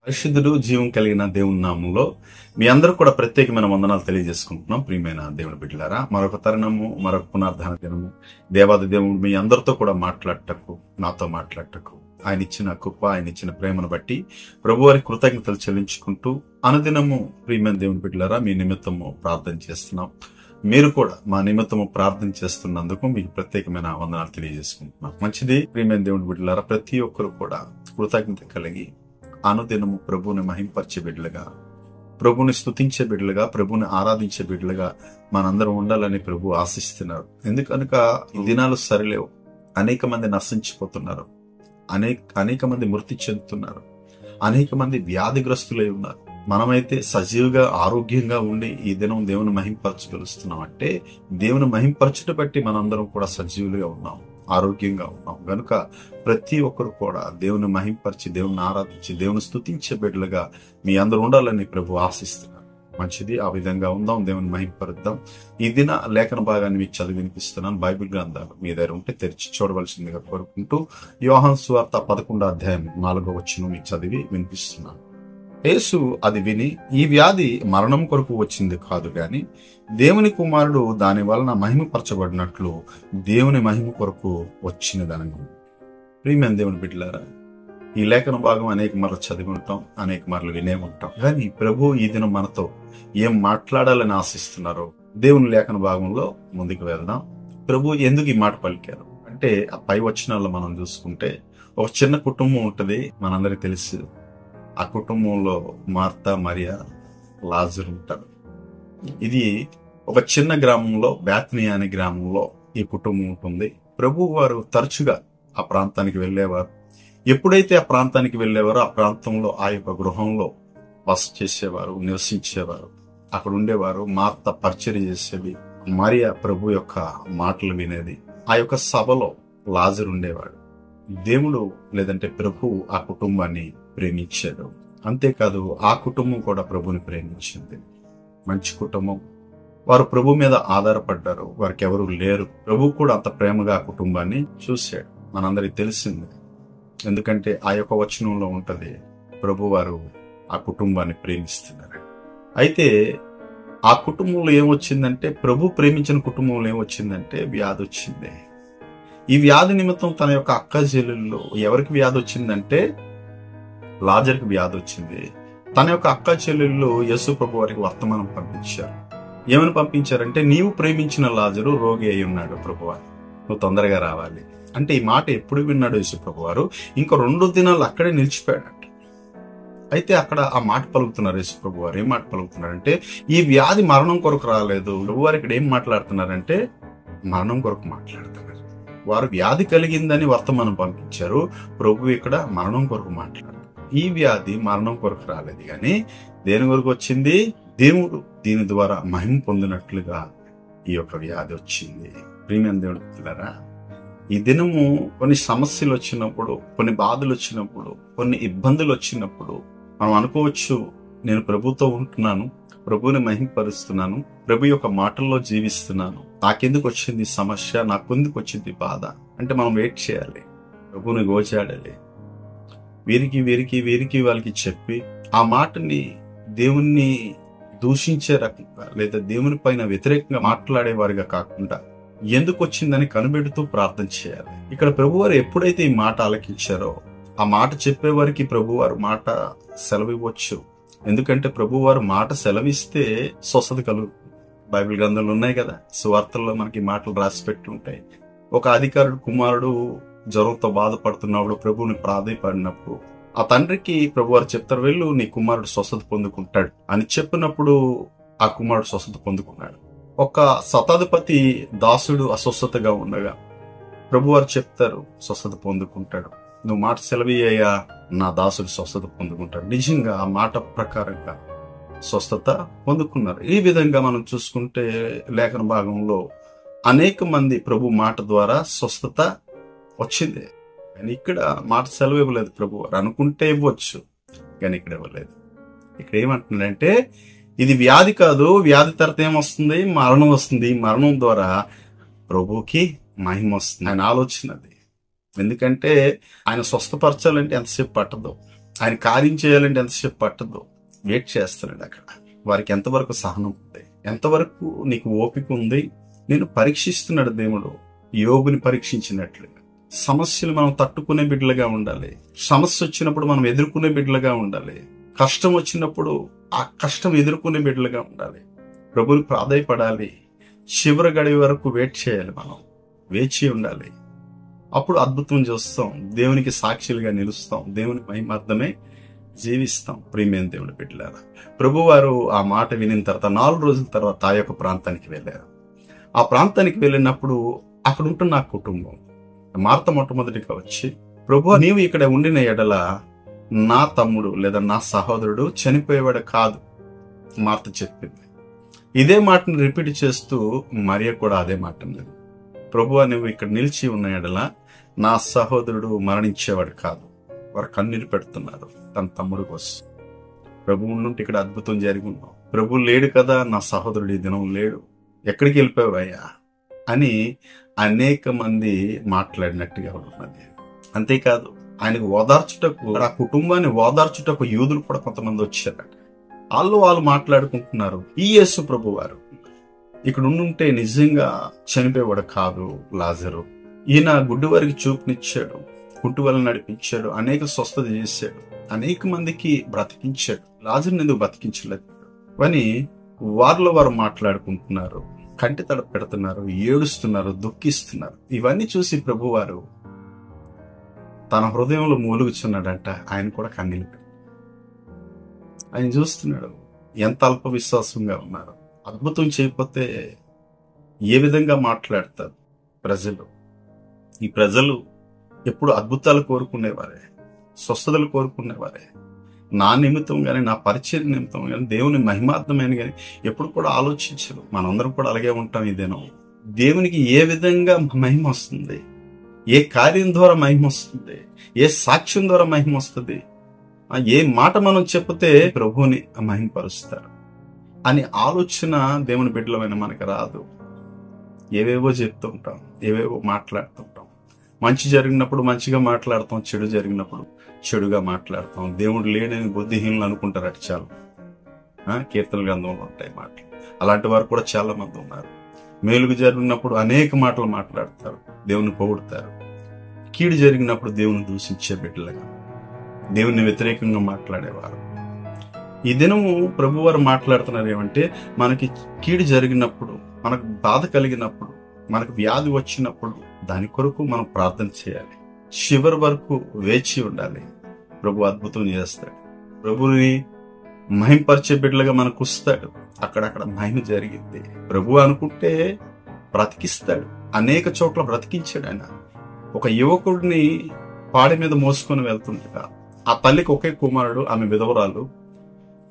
పరిశుద్ధుడు జీవం కలిగిన దేవుని నామంలో మీ అందరూ కూడా ప్రత్యేకమైన వందనాలు తెలియజేసుకుంటున్నాం. ప్రియమైన దేవుని బిడ్డలారా, మరొక తరుణము, మరొక పునర్ధాన దినము దేవాది దేవుడు మీ అందరితో కూడా మాట్లాడటకు, నాతో మాట్లాడటకు ఆయన ఇచ్చిన కృప, ఆయన ఇచ్చిన ప్రేమను బట్టి ప్రభువారి కృతజ్ఞతలు చెల్లించుకుంటూ అనుదినము ప్రియమైన దేవుని బిడ్డలారా మీ నిమిత్తము ప్రార్థన చేస్తున్నాం. మీరు కూడా మా నిమిత్తము ప్రార్థన చేస్తున్నందుకు మీకు ప్రత్యేకమైన వందనాలు తెలియజేసుకుంటున్నాం. మంచిది ప్రియమైన దేవుని బిడ్డలారా, ప్రతి ఒక్కరు కూడా కృతజ్ఞత కలిగి అనుదినము ప్రభువుని మహింపరిచే బిడ్డలుగా, ప్రభువుని స్తుతించే బిడ్డలుగా, ప్రభువుని ఆరాధించే బిడ్డలుగా మనందరం ఉండాలని ప్రభు ఆశిస్తున్నారు. ఎందుకనుక ఈ దినాలు సరిలేవు. అనేక మంది నశించిపోతున్నారు, అనేక మంది మృతి చెందుతున్నారు, అనేక మంది వ్యాధిగ్రస్తులై ఉన్నారు. మనమైతే సజీవుగా ఆరోగ్యంగా ఉండి ఈ దినం దేవుని మహింపరచగలుస్తున్నాం అంటే దేవుని మహింపరచుట బట్టి మనందరం కూడా సజీవులుగా ఉన్నాం, ఆరోగ్యంగా ఉన్నాం. గనుక ప్రతి ఒక్కరు కూడా దేవుని మహింపరిచి, దేవుని ఆరాధించి, దేవుని స్తుతించే బిడ్డలుగా మీ అందరూ ఉండాలని ప్రభు ఆశిస్తున్నారు. మంచిది, ఆ విధంగా ఉందాం, దేవుని మహింపరుద్దాం. ఈ దిన లేఖన భాగాన్ని మీకు చదివి వినిపిస్తున్నాను. బైబిల్ గ్రంథాలు మీ దగ్గర ఉంటే తెరిచి చూడవలసిందిగా కోరుకుంటూ యోహాను సువార్త 11వ అధ్యాయం 4వ వచనం మీకు చదివి వినిపిస్తున్నాను. యేసు అది విని, ఈ వ్యాధి మరణం కొరకు వచ్చింది కాదు గాని దేవుని కుమారుడు దాని వలన మహిమపరచబడినట్లు దేవుని మహిమ కొరకు వచ్చినదనగా. ప్రియమైన దేవుని బిడ్డలారా, ఈ లేఖన భాగం అనేక మార్లు చదివి ఉంటాం, అనేక మార్లు వినే ఉంటాం. కానీ ప్రభు ఈ దినం మనతో ఏం మాట్లాడాలని ఆశిస్తున్నారో దేవుని లేఖన భాగంలో ముందుకు వెళ్దాం. ప్రభు ఎందుకు ఈ మాట పలికారు అంటే, ఆ పై వచనాల్లో మనం చూసుకుంటే ఒక చిన్న కుటుంబం ఉంటది, మనందరికి తెలుసు. ఆ కుటుంబంలో మార్తా, మరియా, లాజరు ఉంటారు. ఇది ఒక చిన్న గ్రామంలో, బేత్నియా అనే గ్రామంలో ఈ కుటుంబం ఉంటుంది. ప్రభు వారు తరచుగా ఆ ప్రాంతానికి వెళ్ళేవారు. ఎప్పుడైతే ఆ ప్రాంతానికి వెళ్ళేవారో ఆ ప్రాంతంలో ఆ యొక్క గృహంలో బస చేసేవారు, నివసించేవారు, అక్కడ ఉండేవారు. మార్త పరిచర్య చేసేది, మరియా ప్రభు యొక్క మాటలు వినేది. ఆ యొక్క సభలో లాజరు ఉండేవాడు. దేవుడు లేదంటే ప్రభు ఆ కుటుంబాన్ని ప్రేమించాడు. అంతేకాదు ఆ కుటుంబం కూడా ప్రభుని ప్రేమించింది. మంచి కుటుంబం. వారు ప్రభు మీద ఆధారపడ్డారు, వారికి ఎవరు లేరు. ప్రభు కూడా అంత ప్రేమగా ఆ కుటుంబాన్ని చూశాడు. మనందరికి తెలిసింది. ఎందుకంటే ఆ యొక్క వచనంలో ఉంటది, ప్రభు వారు ఆ కుటుంబాన్ని ప్రేమిస్తున్నారు. అయితే ఆ కుటుంబంలో ఏమొచ్చిందంటే, ప్రభు ప్రేమించిన కుటుంబంలో ఏమొచ్చిందంటే వ్యాధి వచ్చింది. ఈ వ్యాధి నిమిత్తం తన యొక్క అక్క చెల్లెల్లో ఎవరికి వ్యాధి వచ్చిందంటే లాజరుకి వ్యాధి వచ్చింది. తన యొక్క అక్క చెల్లెళ్ళు యేసు ప్రభు వారికి వర్తమానం పంపించారు. ఏమని పంపించారంటే, నీవు ప్రేమించిన లాజరు రోగి అయి ఉన్నాడు ప్రభువారు, నువ్వు తొందరగా రావాలి అంటే. ఈ మాట ఎప్పుడు విన్నాడు యేసు ప్రభు వారు? ఇంకో 2 దినాలు అక్కడే నిలిచిపోయాడట. అయితే అక్కడ ఆ మాట పలుకుతున్నారు యేసు ప్రభు వారు. ఏం మాట పలుకుతున్నారంటే, ఈ వ్యాధి మరణం కొరకు రాలేదు. ప్రభు వారు ఇక్కడ ఏం మాట్లాడుతున్నారంటే మరణం కొరకు మాట్లాడుతున్నారు. వారు వ్యాధి కలిగిందని వర్తమానం పంపించారు, ప్రభు ఇక్కడ మరణం కొరకు మాట్లాడుతున్నారు. ఈ వ్యాధి మరణం కొరకు రాలేదు కానీ దేని కొరకు వచ్చింది? దేవుడు దీని ద్వారా మహిమ పొందినట్లుగా ఈ యొక్క వ్యాధి వచ్చింది. ప్రియమైన దేవుడు పిల్లరా, ఈ దినము కొన్ని సమస్యలు వచ్చినప్పుడు, కొన్ని బాధలు వచ్చినప్పుడు, కొన్ని ఇబ్బందులు వచ్చినప్పుడు మనం అనుకోవచ్చు, నేను ప్రభుతో ఉంటున్నాను, ప్రభువుని మహిమపరుస్తున్నాను, ప్రభు యొక్క మాటల్లో జీవిస్తున్నాను, నాకెందుకు వచ్చింది సమస్య, నాకెందుకు వచ్చింది బాధ అంటే మనం వెయిట్ చేయాలి, ప్రభువుని గోచాడాలి. వీరికి వాళ్ళకి చెప్పి ఆ మాటని దేవుణ్ణి దూషించే రకంగా లేదా దేవుని పైన వ్యతిరేకంగా మాట్లాడేవారిగా కాకుండా ఎందుకు వచ్చిందని కనిపెడుతూ ప్రార్థన చేయాలి. ఇక్కడ ప్రభువారు ఎప్పుడైతే ఈ మాట ఆలకించారో ఆ మాట చెప్పేవారికి ప్రభువారు మాట సెలవివ్వచ్చు. ఎందుకంటే ప్రభువారు మాట సెలవిస్తే స్వస్థత కలుగుతుంది. బైబిల్ గ్రంథంలో ఉన్నాయి కదా, సువార్తల్లో మనకి మాటలు రాసి పెట్టి ఉంటాయి. ఒక అధికారుడు కుమారుడు జ్వరంతో బాధపడుతున్నప్పుడు ప్రభువుని ప్రాధేయపడినప్పుడు ఆ తండ్రికి ప్రభువారు చెప్తారు, వెళ్ళు నీ కుమారుడు స్వస్థత పొందుకుంటాడు అని చెప్పినప్పుడు ఆ కుమారుడు స్వస్థత పొందుకున్నాడు. ఒక శతాధిపతి దాసుడు అస్వస్థతగా ఉండగా ప్రభువారు చెప్తారు, స్వస్థత పొందుకుంటాడు, నువ్వు మాట సెలవయ్యా, నా దాసుడు స్వస్థత పొందుకుంటాడు. నిజంగా ఆ మాట ప్రకారంగా స్వస్థత పొందుకున్నారు. ఈ విధంగా మనం చూసుకుంటే లేఖన భాగంలో అనేక మంది ప్రభు మాట ద్వారా స్వస్థత వచ్చింది. కానీ ఇక్కడ మాట సెలవు ఇవ్వలేదు ప్రభు వారు. అనుకుంటే ఇవ్వచ్చు కానీ ఇక్కడ ఇవ్వలేదు. ఇక్కడ ఏమంటున్నాడంటే, ఇది వ్యాధి కాదు, వ్యాధి తర్వాత ఏమొస్తుంది? మరణం వస్తుంది. మరణం ద్వారా ప్రభుకి మహిమ వస్తుంది. ఆయన ఆలోచన అది. ఎందుకంటే ఆయన స్వస్థపరచాలంటే ఎంతసేపు పట్టదు. ఆయన కార్యం చేయాలంటే ఎంతసేపు పట్టదు, వెయిట్ చేస్తున్నాడు అక్కడ. వారికి ఎంతవరకు సహనం ఉంది, ఎంతవరకు నీకు ఓపిక ఉంది, నేను పరీక్షిస్తున్నాడు దేవుడు. యోబుని పరీక్షించినట్లుగా సమస్యలు మనం తట్టుకునే బిడ్డలుగా ఉండాలి. సమస్య వచ్చినప్పుడు మనం ఎదుర్కొనే బిడ్డలుగా ఉండాలి. కష్టం వచ్చినప్పుడు ఆ కష్టం ఎదుర్కొనే బిడ్డలుగా ఉండాలి. ప్రభువుని ప్రాధాయపడాలి. చివరి గడి వరకు వెయిట్ చేయాలి. మనం వేచి ఉండాలి. అప్పుడు అద్భుతం చూస్తాం. దేవునికి సాక్షులుగా నిలుస్తాం. దేవుని మహిమార్థమే జీవిస్తాం. ప్రియమైన దేవుని బిడ్డలారా, ప్రభువారు ఆ మాట వినిన తర్వాత 4 రోజుల తర్వాత ఆ యొక్క ప్రాంతానికి వెళ్ళారు. ఆ ప్రాంతానికి వెళ్ళినప్పుడు అక్కడ ఉంటున్న నా కుటుంబం మార్త మొట్టమొదటిగా వచ్చి, ప్రభువా, నీవు ఇక్కడ ఉండిన ఎడల నా తమ్ముడు లేదా నా సహోదరుడు చనిపోయేవాడు కాదు మార్త చెప్పింది. ఇదే మాటను రిపీట్ చేస్తూ మరియ కూడా అదే మాట అన్నది. ప్రభువా, నువ్వు ఇక్కడ నిలిచి ఉన్న ఎడల నా సహోదరుడు మరణించేవాడు కాదు. వారు కన్నీరు పెడుతున్నారు తన తమ్ముడు కోసం. ప్రభువు నుండి ఇక్కడ అద్భుతం జరిగి ఉన్నాం. ప్రభు లేడు కదా, నా సహోదరుడు ఈ దినం లేడు, ఎక్కడికి వెళ్ళిపోయావయ్యా అని అనేక మంది మాట్లాడినట్టుగా ఉన్నది. అంతేకాదు, ఆయనకు ఓదార్చుటకు, ఆ కుటుంబాన్ని ఓదార్చుటకు యూదులు కూడా కొంతమంది వచ్చారట. వాళ్ళు మాట్లాడుకుంటున్నారు, ఈ యేసు ప్రభు వారు ఇక్కడ ఉండుంటే నిజంగా చనిపోయేవాడు కాదు లాజరు. ఈయన గుడ్డి వారికి చూపునిచ్చాడు, కుంటి వల్ల నడిపించాడు, అనేక స్వస్థత చేశాడు, అనేక మందికి బ్రతికించాడు. లాజరుని ఎందుకు బ్రతికించలేదు అని వారిలో వారు మాట్లాడుకుంటున్నారు, కంటి తడ పెడుతున్నారు, ఏడుస్తున్నారు, దుఃఖిస్తున్నారు. ఇవన్నీ చూసి ప్రభువారు తన హృదయంలో మూలుగుచున్నాడంట. ఆయన కూడా కన్నీళ్ళు పెట్టి ఆయన చూస్తున్నాడు ఎంత అల్ప విశ్వాసంగా ఉన్నారు. అద్భుతం చేయకపోతే ఏ విధంగా మాట్లాడతారు ప్రజలు. ఈ ప్రజలు ఎప్పుడు అద్భుతాలు కోరుకునేవారే, స్వస్థతలు కోరుకునేవారే. నా నిమిత్తం కానీ, నా పరిచయం నిమిత్తం కానీ, దేవుని మహిమార్థమైన కానీ ఎప్పుడు కూడా ఆలోచించరు. మనందరం కూడా అలాగే ఉంటాం. ఇదేనో దేవునికి ఏ విధంగా మహిమ వస్తుంది, ఏ కార్యం ద్వారా మహిమ వస్తుంది, ఏ సాక్ష్యం ద్వారా మహిమ వస్తుంది, ఏ మాట మనం చెప్తే ప్రభువుని మహిమపరుస్తారు అని ఆలోచన దేవుని బిడ్డలమైన మనకు రాదు. ఏవేవో చెప్తూ ఉంటాం, ఏవేవో మాట్లాడుతుంటాం. మంచి జరిగినప్పుడు మంచిగా మాట్లాడతాం, చెడు జరిగినప్పుడు చెడుగా మాట్లాడతాం. దేవుడు లేడని బుద్ధిహీనులు అనుకుంటారట చాలు. కీర్తన గ్రంథంలో ఉంటాయి మాటలు. అలాంటి వారు కూడా చాలా మంది ఉన్నారు. మేలుగు జరిగినప్పుడు అనేక మాటలు మాట్లాడతారు, దేవుని పొగుడతారు. కీడు జరిగినప్పుడు దేవుని దూషించే బిడ్డలుగా, దేవుని వ్యతిరేకంగా మాట్లాడేవారు. ఈ దినము ప్రభువారు మాట్లాడుతున్నారు ఏమంటే, మనకి కీడు జరిగినప్పుడు, మనకు బాధ కలిగినప్పుడు, మనకు వ్యాధి వచ్చినప్పుడు దాని కొరకు మనం ప్రార్థన చేయాలి. చివరి వరకు వేచి ఉండాలి. ప్రభు అద్భుతం చేస్తాడు. ప్రభుని మహింపరిచే బిడ్డలుగా మనకు వస్తాడు. అక్కడక్కడ మహిమ జరిగింది. ప్రభు అనుకుంటే బ్రతికిస్తాడు. అనేక చోట్ల బ్రతికించాడు ఆయన. ఒక యువకుడిని పాడి మీద మోసుకొని వెళ్తుండగా ఆ తల్లికి ఒకే కుమారుడు, ఆమె విధవరాలు.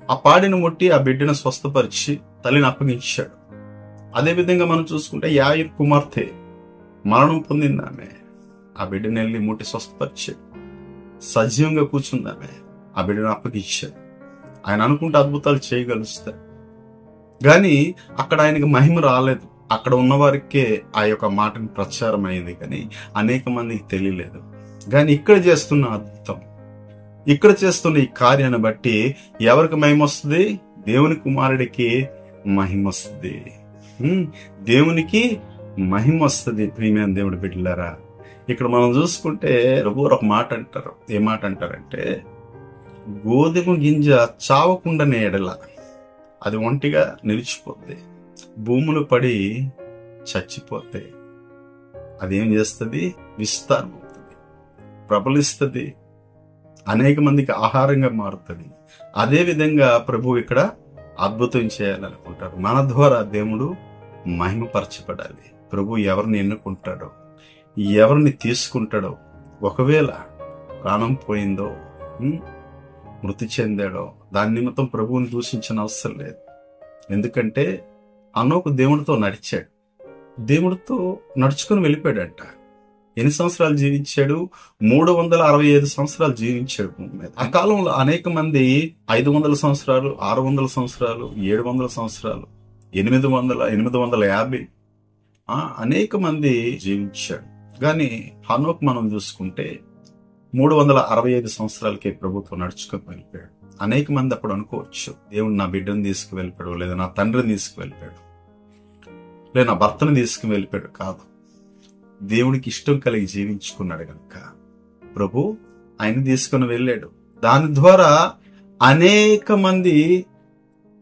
ఆ పాడిని ముట్టి ఆ బిడ్డను స్వస్థపరిచి తల్లిని అప్పగించాడు. అదేవిధంగా మనం చూసుకుంటే యాయిర్ కుమార్తె మరణం పొందింది. ఆమె ఆ బిడ్డను వెళ్ళి ముట్టి స్వస్థపరిచాడు. సజీవంగా కూర్చుందామె, ఆ బిడ్డను అప్పగించాడు. ఆయన అనుకుంటే అద్భుతాలు చేయగలుస్తాడు. కానీ అక్కడ ఆయనకి మహిమ రాలేదు. అక్కడ ఉన్న వారికే ఆ యొక్క మాటని ప్రచారం అయింది, కానీ అనేక మందికి తెలియలేదు. కానీ ఇక్కడ చేస్తున్న అద్భుతం, ఇక్కడ చేస్తున్న ఈ కార్యాన్ని బట్టి ఎవరికి మహిమ వస్తుంది? దేవుని కుమారుడికి మహిమ వస్తుంది. దేవునికి మహిమ వస్తుంది. ప్రియమైన దేవుడి బిడ్డలారా, ఇక్కడ మనం చూసుకుంటే ప్రభు ఒక మాట అంటారు. ఏ మాట అంటారంటే, గోధుమ గింజ చావకుండానే ఎడల అది ఒంటిగా నిలిచిపోద్ది, భూములు పడి చచ్చిపోతే అదేం చేస్తుంది? విస్తారం అవుతుంది, ప్రబలిస్తుంది, అనేక మందికి ఆహారంగా మారుతుంది. అదే విధంగా ప్రభు ఇక్కడ అద్భుతం చేయాలనుకుంటారు. మన ద్వారా దేవుడు మహిమపరచబడాలి. ప్రభు ఎవరిని ఎన్నుకుంటాడో, ఎవరిని తీసుకుంటాడో, ఒకవేళ ప్రాణం పోయిందో, మృతి చెందాడో, దాని నిమిత్తం ప్రభువుని దూషించిన అవసరం లేదు. ఎందుకంటే హనోకు దేవుడితో నడిచాడు, దేవుడితో నడుచుకుని వెళ్ళిపోయాడంట. ఎన్ని సంవత్సరాలు జీవించాడు? 365 సంవత్సరాలు జీవించాడు భూమి మీద. ఆ కాలంలో అనేక మంది 500 సంవత్సరాలు, 600 సంవత్సరాలు, 700 సంవత్సరాలు, 800, 850 అనేక మంది జీవించాడు. కానీ హనోకు మనం చూసుకుంటే 365 సంవత్సరాలకే ప్రభుత్వం నడుచుకొని వెళ్ళిపోయాడు. అనేక మంది అప్పుడు అనుకోవచ్చు, దేవుడు నా బిడ్డను తీసుకువెళ్ళిపోయాడు, లేదా నా తండ్రిని తీసుకువెళ్ళిపోయాడు, లేదా నా భర్తను తీసుకువెళ్ళిపోయాడు. కాదు, దేవునికి ఇష్టం కలిగి జీవించుకున్నాడు కనుక ప్రభు ఆయన తీసుకుని వెళ్ళాడు. దాని ద్వారా అనేక మంది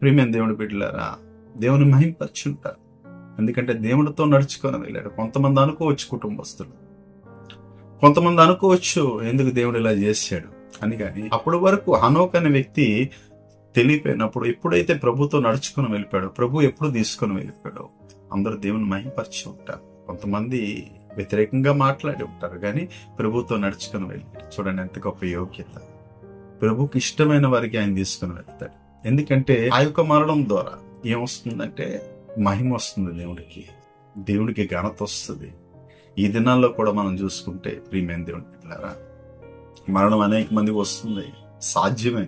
ప్రియమైన దేవుని బిడ్డలారా దేవుని మహింపర్చుంటారు. ఎందుకంటే దేవుడితో నడుచుకొని వెళ్ళాడు. కొంతమంది అనుకోవచ్చు కుటుంబస్తులు, కొంతమంది అనుకోవచ్చు ఎందుకు దేవుడు ఇలా చేశాడు అని. కానీ అప్పటి వరకు హనోక్ అనే వ్యక్తి తెలియపోయినప్పుడు ఎప్పుడైతే ప్రభుతో నడుచుకుని వెళ్ళిపోయాడో, ప్రభు ఎప్పుడు తీసుకుని వెళ్ళిపోయాడో అందరూ దేవుని మహింపరిచి ఉంటారు. కొంతమంది వ్యతిరేకంగా మాట్లాడి ఉంటారు, కానీ ప్రభుతో నడుచుకుని వెళ్ళాడు. చూడండి ఎంత గొప్ప యోగ్యత. ప్రభుకి ఇష్టమైన వారికి ఆయన తీసుకుని వెళ్తాడు. ఎందుకంటే ఆ యొక్క మరణం ద్వారా ఏమొస్తుందంటే మహిమ వస్తుంది, దేవుడికి ఘనత వస్తుంది. ఈ దినాల్లో కూడా మనం చూసుకుంటే ప్రియమైన దేవుని బిడ్డలారా, మరణం అనేక మందికి వస్తుంది, సాధ్యమే.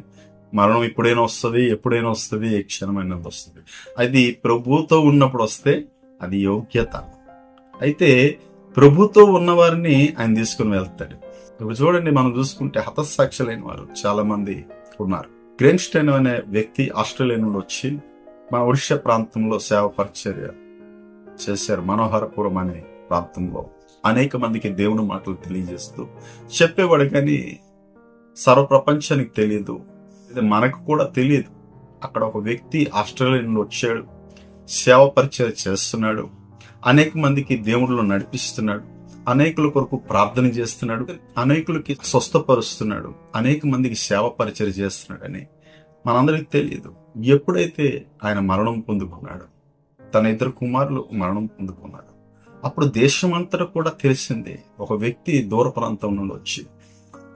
మరణం ఇప్పుడైనా వస్తుంది, ఎప్పుడైనా వస్తుంది, ఏ క్షణమైనా వస్తుంది. అది ప్రభుతో ఉన్నప్పుడు వస్తే అది యోగ్యత. అయితే ప్రభుతో ఉన్న వారిని ఆయన తీసుకుని వెళ్తాడు. ఇప్పుడు చూడండి, మనం చూసుకుంటే హతసాక్షులైన వారు చాలా మంది ఉన్నారు. గ్రెన్స్టైన్ అనే వ్యక్తి ఆస్ట్రేలియా నుండి వచ్చి మన ఒడిషా ప్రాంతంలో సేవ పరిచర్య చేశారు. మనోహరపురం అనే ప్రాంతంలో అనేక మందికి దేవుని మాటలు తెలియజేస్తూ చెప్పేవాడు. కానీ సర్వ ప్రపంచానికి తెలియదు, మనకు కూడా తెలియదు. అక్కడ ఒక వ్యక్తి ఆస్ట్రేలియా నుండి వచ్చాడు, సేవ పరిచర్య చేస్తున్నాడు, అనేక మందికి దేవుడిలో నడిపిస్తున్నాడు, అనేకుల కొరకు ప్రార్థన చేస్తున్నాడు, అనేకులకి స్వస్థపరుస్తున్నాడు, అనేక మందికి సేవ పరిచర్య చేస్తున్నాడని మనందరికి తెలియదు. ఎప్పుడైతే ఆయన మరణం పొందుకున్నాడు, తన 2 కుమారులు మరణం పొందుకున్నాడు, అప్పుడు దేశమంతటా కూడా తెలిసింది. ఒక వ్యక్తి దూర ప్రాంతం నుండి వచ్చి,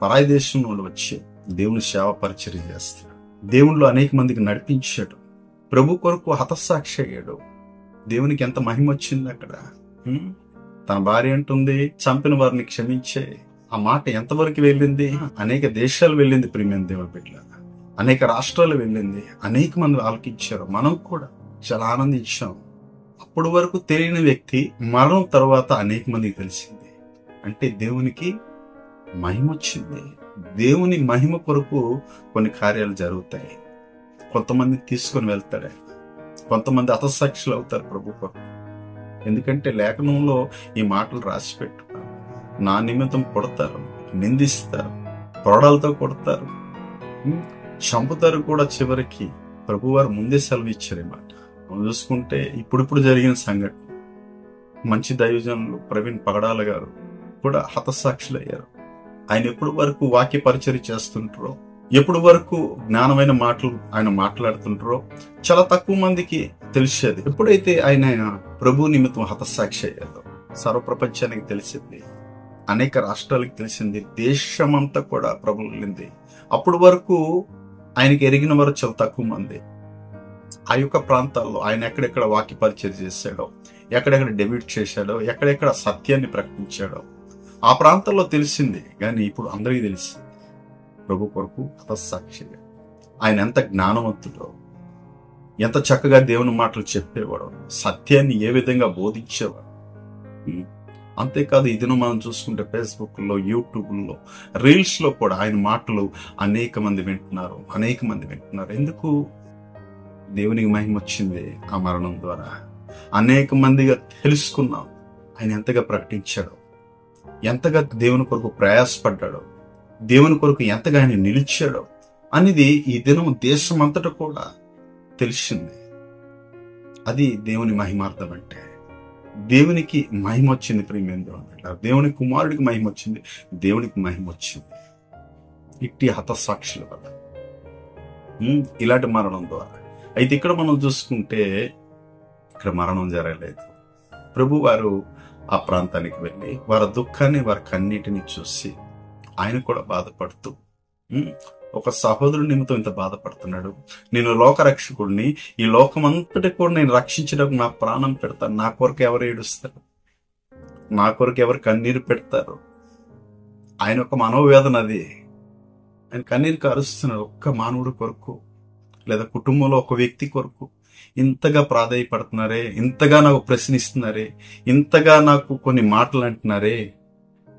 పరాయి దేశం నుండి వచ్చి దేవుని సేవ పరిచర్య చేస్తున్నాడు, దేవునిలో అనేక మందికి నడిపించాడు, ప్రభు కొరకు హతసాక్షి అయ్యాడు. దేవునికి ఎంత మహిమ వచ్చింది అక్కడ. తన భార్య అంటుంది, చంపిన వారిని క్షమించే. ఆ మాట ఎంతవరకు వెళ్ళింది? అనేక దేశాలు వెళ్ళింది ప్రియమైన దేవుని బిడ్డలారా, అనేక రాష్ట్రాలు వెళ్ళింది, అనేక మంది ఆలకించారు. మనం కూడా చాలా ఆనందించాం. అప్పటి వరకు తెలియని వ్యక్తి మరణం తర్వాత అనేక మందికి తెలిసింది. అంటే దేవునికి మహిమ వచ్చింది. దేవుని మహిమ కొరకు కొన్ని కార్యాలు జరుగుతాయి. కొంతమంది తీసుకొని వెళ్తాడు, కొంతమంది హతసాక్షులు అవుతారు ప్రభు కొరకు. ఎందుకంటే లేఖనంలో ఈ మాటలు రాసి పెట్టున్నారు. నా నిమిత్తం కొడతారు, నిందిస్తారు, పొరడాలతో కొడతారు, చంపుతారు కూడా. చివరికి ప్రభువారు ముందే సెలవు ఇచ్చారు. మాట మనం చూసుకుంటే ఇప్పుడు జరిగిన సంఘటన, మంచి దైవజనులు ప్రవీణ్ పగడాల గారు కూడా హతసాక్షులయ్యారు. ఆయన ఎప్పటి వరకు వాక్య పరిచర్య చేస్తుంటారో, ఎప్పటి వరకు జ్ఞానమైన మాటలు ఆయన మాట్లాడుతుంటారో చాలా తక్కువ మందికి తెలిసేది. ఎప్పుడైతే ఆయన ప్రభు నిమిత్తం హతసాక్షి అయ్యారో సర్వప్రపంచానికి తెలిసింది, అనేక రాష్ట్రాలకు తెలిసింది, దేశమంతా కూడా ప్రభు వెళ్ళింది. అప్పటి వరకు ఆయనకి ఎరిగిన వారు చాలా తక్కువ మంది. ఆ యొక్క ప్రాంతాల్లో ఆయన ఎక్కడెక్కడ వాక్య పరిచర్య చేశాడో, ఎక్కడెక్కడ డెబ్యూట్ చేశాడో, ఎక్కడెక్కడ సత్యాన్ని ప్రకటించాడో ఆ ప్రాంతాల్లో తెలిసింది. కానీ ఇప్పుడు అందరికీ తెలిసింది ప్రభు కొరకు హతసాక్షిగా. ఆయన ఎంత జ్ఞానవంతుడో, ఎంత చక్కగా దేవుని మాటలు చెప్పేవాడు, సత్యాన్ని ఏ విధంగా బోధించేవాడు. అంతేకాదు, ఈ దినం మనం చూసుకుంటే ఫేస్బుక్లో, యూట్యూబ్లో, రీల్స్లో కూడా ఆయన మాటలు అనేక మంది వింటున్నారు. ఎందుకు? దేవునికి మహిమ వచ్చింది ఆ మరణం ద్వారా. అనేక మందిగా తెలుసుకున్నాం ఆయన ఎంతగా ప్రకటించాడో, ఎంతగా దేవుని కొరకు ప్రయాసపడ్డాడో, దేవుని కొరకు ఎంతగా ఆయన నిలిచాడో అనేది ఈ దినం దేశం అంతటా కూడా తెలిసింది. అది దేవుని మహిమార్థం. అంటే దేవునికి మహిమ వచ్చింది ప్రియమైన దేవుని, దేవుని కుమారుడికి మహిమ వచ్చింది, దేవునికి మహిమ వచ్చింది ఇట్టి హతసాక్షుల వల్ల, ఇలాంటి మరణం ద్వారా. అయితే ఇక్కడ మనం చూసుకుంటే ఇక్కడ మరణం జరగలేదు. ప్రభు వారు ఆ ప్రాంతానికి వెళ్ళి వారి దుఃఖాన్ని, వారి కన్నీటిని చూసి ఆయన కూడా బాధపడుతూ, ఒక సహోదరుడి నిమిత్తం ఇంత బాధపడుతున్నాడు, నేను లోకరక్షకుడిని, ఈ లోకమంతటి కూడా నేను రక్షించడానికి నా ప్రాణం పెడతాను, నా కొరకు ఎవరు ఏడుస్తారు, నా కొరకు ఎవరు కన్నీరు పెడతారు. ఆయన ఒక మనోవేదన అది. ఆయన కన్నీరు కారుస్తున్నాడు ఒక్క మానవుడి కొరకు, లేదా కుటుంబంలో ఒక వ్యక్తి కొరకు. ఇంతగా ప్రాధాయపడుతున్నారే, ఇంతగా నాకు ప్రశ్నిస్తున్నారే, ఇంతగా నాకు కొన్ని మాటలు అంటున్నారే,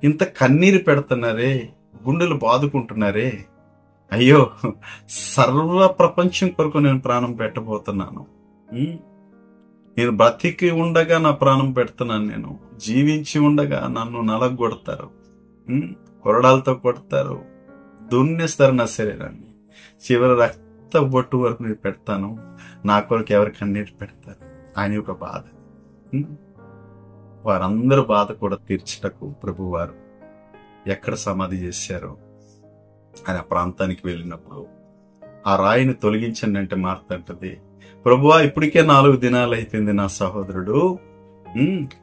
ఇంత కన్నీరు పెడుతున్నారే, గుండెలు బాదుకుంటున్నారే. అయ్యో, సర్వ ప్రపంచం కొరకు నేను ప్రాణం పెట్టబోతున్నాను. నేను బ్రతికి ఉండగా నా ప్రాణం పెడుతున్నాను. నేను జీవించి ఉండగా నన్ను నలగొడతారు, కొరడాలతో కొడతారు, దున్నేస్తారు నా శరీరాన్ని. చివరి రక్త బొట్టు వరకు నేను పెడతాను. నా కొరకు ఎవరి కన్నీటి పెడతారు. ఆయన యొక్క బాధ, వారందరూ బాధ కూడా తీర్చటకు ప్రభు వారు ఎక్కడ సమాధి చేశారో ఆయన ఆ ప్రాంతానికి వెళ్ళినప్పుడు ఆ రాయిని తొలగించండి అంటే మార్తంటది, ప్రభువా ఇప్పటికే 4 దినాలు అయిపోయింది, నా సహోదరుడు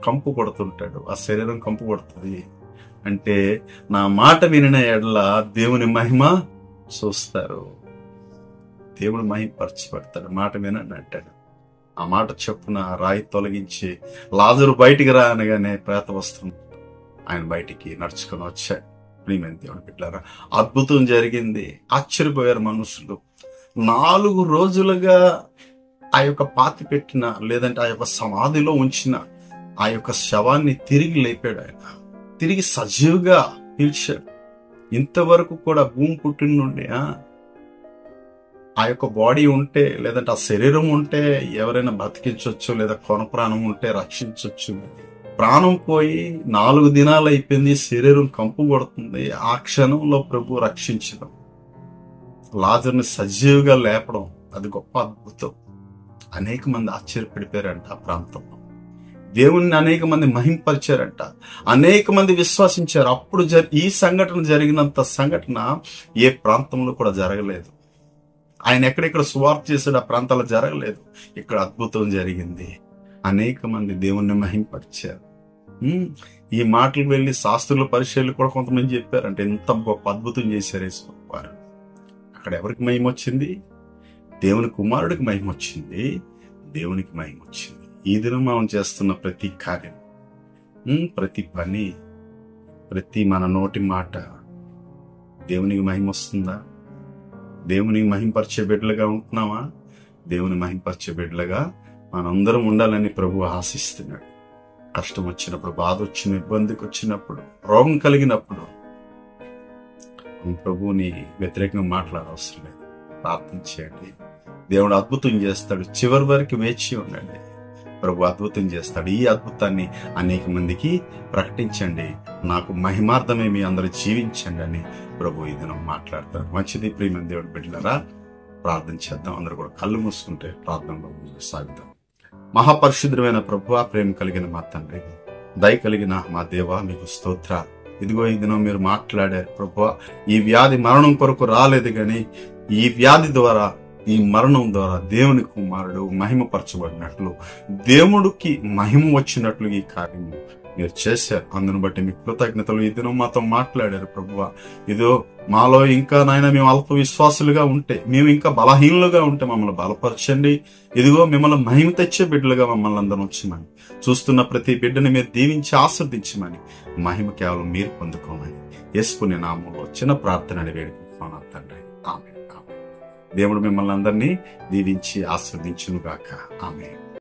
కంపు కొడుతుంటాడు, ఆ శరీరం కంపు కొడుతుంది అంటే నా మాట వినిన ఎడల దేవుని మహిమ చూస్తారు, దేవుడు మహిమపరచబడతాడు. మాట వినండి అంటాడు. ఆ మాట చొప్పున రాయి తొలగించి లాజరు బయటికి రా అనగానే ప్రేత వస్తుంది. ఆయన బయటికి నడుచుకొని వచ్చాడు. ప్రియమైన దేవుని బిడ్డలారా, అద్భుతం జరిగింది. ఆశ్చర్యపోయారు మనుషులు. 4 రోజులుగా ఆ యొక్క పాతి పెట్టిన, లేదంటే ఆ యొక్క సమాధిలో ఉంచిన ఆ యొక్క శవాన్ని తిరిగి లేపాడు. ఆయన తిరిగి సజీవుగా పిలిచాడు. ఇంతవరకు కూడా భూమి పుట్టిన నుండి ఆ యొక్క బాడీ ఉంటే, లేదంటే ఆ శరీరం ఉంటే ఎవరైనా బతికించవచ్చు, లేదా కొన ప్రాణం ఉంటే రక్షించవచ్చు. ప్రాణం పోయి 4 దినాలు అయిపోయింది, శరీరం కంపు కొడుతుంది. ఆ క్షణంలో ప్రభు రక్షించడం, లాజరుని సజీవుగా లేపడం, అది గొప్ప అద్భుతం. అనేక మంది ఆశ్చర్యపడిపోయారంట. ఆ ప్రాంతంలో దేవుణ్ణి అనేక మంది మహింపరిచారంట, అనేక మంది విశ్వసించారు. అప్పుడు ఈ సంఘటన జరిగినంత సంఘటన ఏ ప్రాంతంలో కూడా జరగలేదు. ఆయన ఎక్కడెక్కడ సువార్త చేశాడు ఆ ప్రాంతాల్లో జరగలేదు. ఇక్కడ అద్భుతం జరిగింది. అనేక మంది దేవుణ్ణి మహింపరిచారు. ఈ మాటలు వెళ్ళి శాస్త్రుల పరిచయాలు కూడా కొంతమంది చెప్పారంటే ఎంత గొప్ప అద్భుతం చేశారు యేసుప్రభు వారు. అక్కడ ఎవరికి మహిమ వచ్చింది? దేవుని కుమారుడికి మహిమ వచ్చింది, దేవునికి మహిమ వచ్చింది. ఈ దినం మనం చేస్తున్న ప్రతి కార్యం, ప్రతి పని, ప్రతి మన నోటి మాట దేవునికి మహిమ వస్తుందా? దేవునికి మహింపరిచే బిడ్డలుగా ఉంటున్నామా? దేవుని మహింపరిచే బిడ్డలుగా మనందరం ఉండాలని ప్రభు ఆశిస్తున్నాడు. కష్టం వచ్చినప్పుడు, బాధ వచ్చిన, ఇబ్బందికి వచ్చినప్పుడు, రోగం కలిగినప్పుడు ప్రభువుని వ్యతిరేకంగా మాట్లాడవసరం లేదు. ప్రార్థన చేయండి. దేవుడు అద్భుతం చేస్తాడు. చివరి వరకు వేచి ఉండండి. ప్రభు అద్భుతం చేస్తాడు. ఈ అద్భుతాన్ని అనేక మందికి ప్రకటించండి. నాకు మహిమార్థమే మీ అందరూ జీవించండి అని ప్రభు ఈ దినం మాట్లాడతాడు. మంచిది ప్రియమైన దేవుడి బిడ్డలారా, ప్రార్థన చేద్దాం. అందరూ కూడా కళ్ళు మూసుకుంటే ప్రార్థనలో సాగుతాం. మహాపరిశుద్ధమైన ప్రభువా, ప్రేమ కలిగిన మా తండ్రి, దయ కలిగిన మా దేవా, మీకు స్తోత్ర. ఇదిగో ఈ దినం మీరు మాట్లాడారు ప్రభువా. ఈ వ్యాధి మరణం కొరకు రాలేదు కానీ ఈ వ్యాధి ద్వారా, ఈ మరణం ద్వారా దేవుని కుమారుడు మహిమపరచబడినట్లు, దేవుడికి మహిమ వచ్చినట్లు ఈ కార్యం మీరు చేశారు. అందును బట్టి మీకు కృతజ్ఞతలు. ఈ దినం మాతో మాట్లాడారు ప్రభువా. ఇదో మాలో ఇంకా నాయన మేము అల్ప విశ్వాసులుగా ఉంటే, మేము ఇంకా బలహీనులుగా ఉంటే మమ్మల్ని బలపరచండి. ఇదిగో మిమ్మల్ని మహిమ తెచ్చే బిడ్డలుగా మమ్మల్ని అందరం వచ్చమని, చూస్తున్న ప్రతి బిడ్డని మీరు దీవించి ఆస్వాదించమని, మహిమ కేవలం మీరు పొందుకోమని యేసుని నామములో చిన్న ప్రార్థన వేడుకుంటున్నాను తండ్రి. ఆమేన్. దేవుడు మిమ్మల్ని అందరినీ దీవించి ఆస్వాదించును గాక. ఆమేన్.